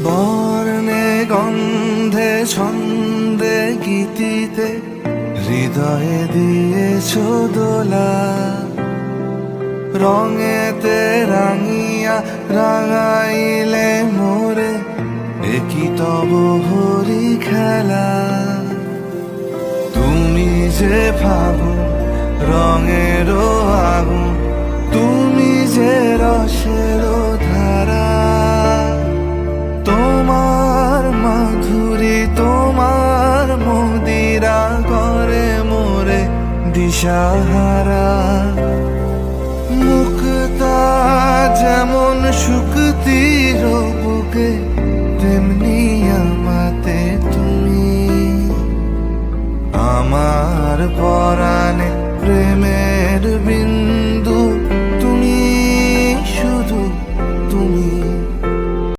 বর্ণে গন্ধে ছন্দে গীতিতে হৃদয়ে দিয়েছ দোলা, রঙেতে রাঙিয়া রাঙাইলে মোরে একই তব হরি খেলা। তুমি যে ফাগুন রঙের আগুন, তুমি যে রসের ধারা, তোমার মাধুরী তোমার মদিরা করে মোরে দিশাহারা। মুক্তা যেমন শুকতির বুকে